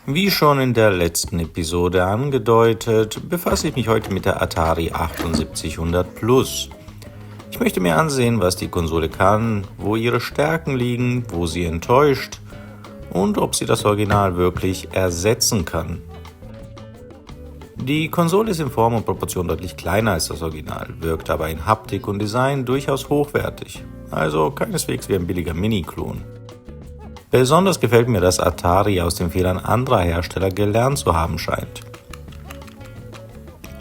Wie schon in der letzten Episode angedeutet, befasse ich mich heute mit der Atari 7800 Plus. Ich möchte mir ansehen, was die Konsole kann, wo ihre Stärken liegen, wo sie enttäuscht und ob sie das Original wirklich ersetzen kann. Die Konsole ist in Form und Proportion deutlich kleiner als das Original, wirkt aber in Haptik und Design durchaus hochwertig, also keineswegs wie ein billiger Mini-Klon. Besonders gefällt mir, dass Atari aus den Fehlern anderer Hersteller gelernt zu haben scheint.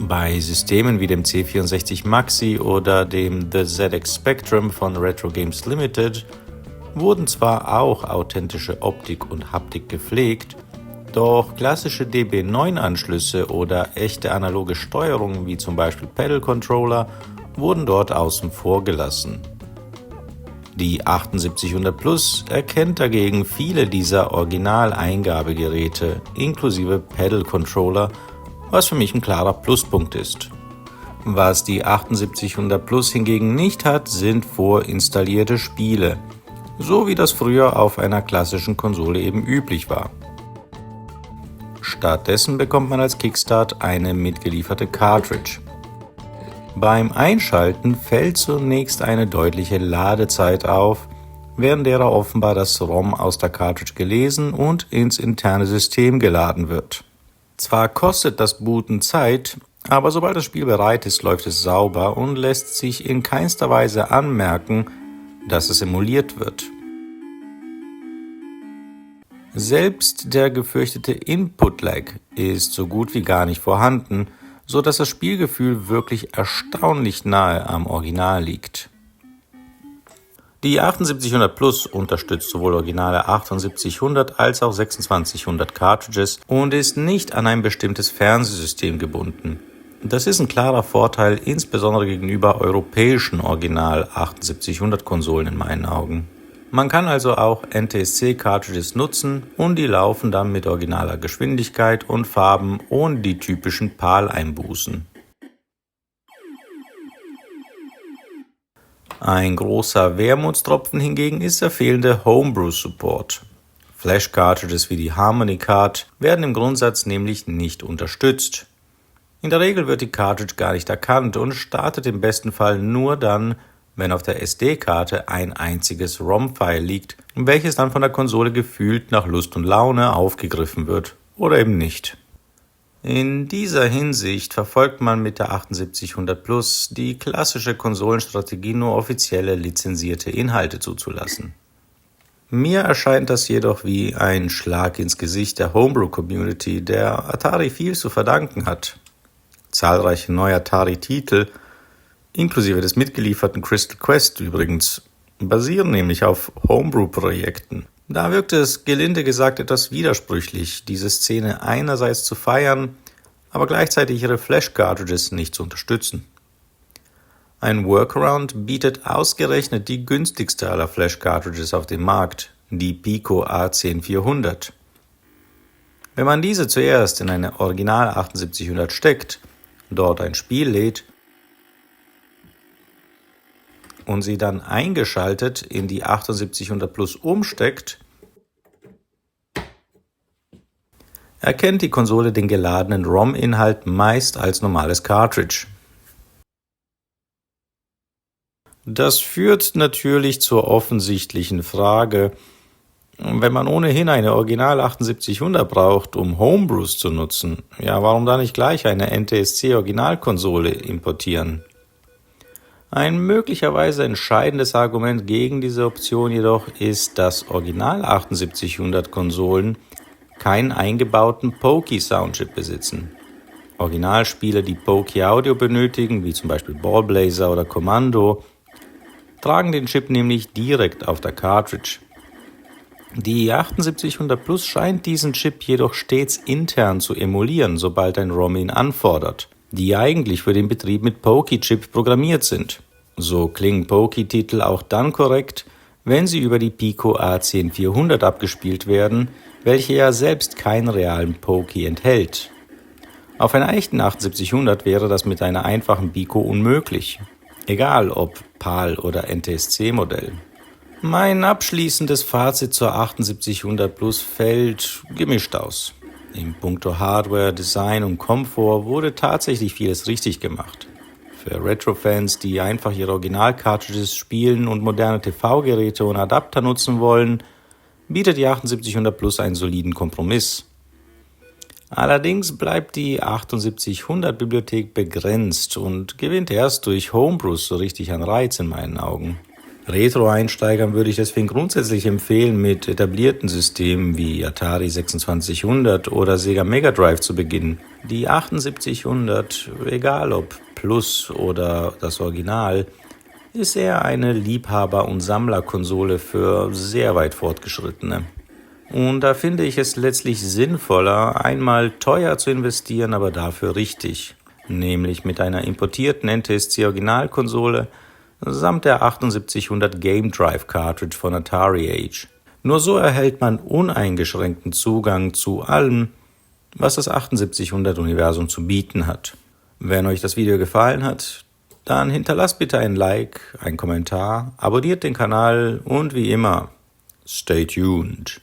Bei Systemen wie dem C64 Maxi oder dem The ZX Spectrum von Retro Games Limited wurden zwar auch authentische Optik und Haptik gepflegt, doch klassische DB9-Anschlüsse oder echte analoge Steuerungen wie zum Beispiel Pedal Controller wurden dort außen vor gelassen. Die 7800 Plus erkennt dagegen viele dieser Original-Eingabegeräte inklusive Pedal Controller, was für mich ein klarer Pluspunkt ist. Was die 7800 Plus hingegen nicht hat, sind vorinstallierte Spiele, so wie das früher auf einer klassischen Konsole eben üblich war. Stattdessen bekommt man als Kickstart eine mitgelieferte Cartridge. Beim Einschalten fällt zunächst eine deutliche Ladezeit auf, während derer offenbar das ROM aus der Cartridge gelesen und ins interne System geladen wird. Zwar kostet das Booten Zeit, aber sobald das Spiel bereit ist, läuft es sauber und lässt sich in keinster Weise anmerken, dass es emuliert wird. Selbst der gefürchtete Input-Lag ist so gut wie gar nicht vorhanden, so dass das Spielgefühl wirklich erstaunlich nahe am Original liegt. Die 7800 Plus unterstützt sowohl originale 7800 als auch 2600 Cartridges und ist nicht an ein bestimmtes Fernsehsystem gebunden. Das ist ein klarer Vorteil, insbesondere gegenüber europäischen Original 7800 Konsolen in meinen Augen. Man kann also auch NTSC-Cartridges nutzen und die laufen dann mit originaler Geschwindigkeit und Farben ohne die typischen PAL-Einbußen. Ein großer Wermutstropfen hingegen ist der fehlende Homebrew-Support. Flash-Cartridges wie die Harmony Card werden im Grundsatz nämlich nicht unterstützt. In der Regel wird die Cartridge gar nicht erkannt und startet im besten Fall nur dann, wenn auf der SD-Karte ein einziges ROM-File liegt, welches dann von der Konsole gefühlt nach Lust und Laune aufgegriffen wird oder eben nicht. In dieser Hinsicht verfolgt man mit der 7800 Plus die klassische Konsolenstrategie, nur offizielle lizenzierte Inhalte zuzulassen. Mir erscheint das jedoch wie ein Schlag ins Gesicht der Homebrew-Community, der Atari viel zu verdanken hat. Zahlreiche neue Atari-Titel inklusive des mitgelieferten Crystal Quest übrigens, basieren nämlich auf Homebrew-Projekten. Da wirkt es, gelinde gesagt, etwas widersprüchlich, diese Szene einerseits zu feiern, aber gleichzeitig ihre Flash-Cartridges nicht zu unterstützen. Ein Workaround bietet ausgerechnet die günstigste aller Flash-Cartridges auf dem Markt, die Pico A10400. Wenn man diese zuerst in eine Original 7800 steckt, dort ein Spiel lädt, und sie dann eingeschaltet in die 7800 Plus umsteckt, erkennt die Konsole den geladenen ROM-Inhalt meist als normales Cartridge. Das führt natürlich zur offensichtlichen Frage, wenn man ohnehin eine Original 7800 braucht, um Homebrews zu nutzen, ja, warum dann nicht gleich eine NTSC-Originalkonsole importieren? Ein möglicherweise entscheidendes Argument gegen diese Option jedoch ist, dass Original 7800 Konsolen keinen eingebauten Pokey-Soundchip besitzen. Originalspiele, die Pokey-Audio benötigen, wie zum Beispiel Ballblazer oder Commando, tragen den Chip nämlich direkt auf der Cartridge. Die 7800 Plus scheint diesen Chip jedoch stets intern zu emulieren, sobald ein ROM ihn anfordert, die eigentlich für den Betrieb mit Pokey-Chip programmiert sind. So klingen Pokey-Titel auch dann korrekt, wenn sie über die Pico A10400 abgespielt werden, welche ja selbst keinen realen Pokey enthält. Auf einer echten 7800 wäre das mit einer einfachen Pico unmöglich, egal ob PAL oder NTSC-Modell. Mein abschließendes Fazit zur 7800 Plus fällt gemischt aus. In puncto Hardware, Design und Komfort wurde tatsächlich vieles richtig gemacht. Für Retro-Fans, die einfach ihre Original-Cartridges spielen und moderne TV-Geräte und Adapter nutzen wollen, bietet die 7800 Plus einen soliden Kompromiss. Allerdings bleibt die 7800-Bibliothek begrenzt und gewinnt erst durch Homebrews so richtig an Reiz in meinen Augen. Retro-Einsteigern würde ich deswegen grundsätzlich empfehlen, mit etablierten Systemen wie Atari 2600 oder Sega Mega Drive zu beginnen. Die 7800, egal ob Plus oder das Original, ist eher eine Liebhaber- und Sammlerkonsole für sehr weit Fortgeschrittene. Und da finde ich es letztlich sinnvoller, einmal teuer zu investieren, aber dafür richtig. Nämlich mit einer importierten NTSC-Originalkonsole samt der 7800 Game Drive Cartridge von Atari Age. Nur so erhält man uneingeschränkten Zugang zu allem, was das 7800-Universum zu bieten hat. Wenn euch das Video gefallen hat, dann hinterlasst bitte ein Like, einen Kommentar, abonniert den Kanal und wie immer, stay tuned.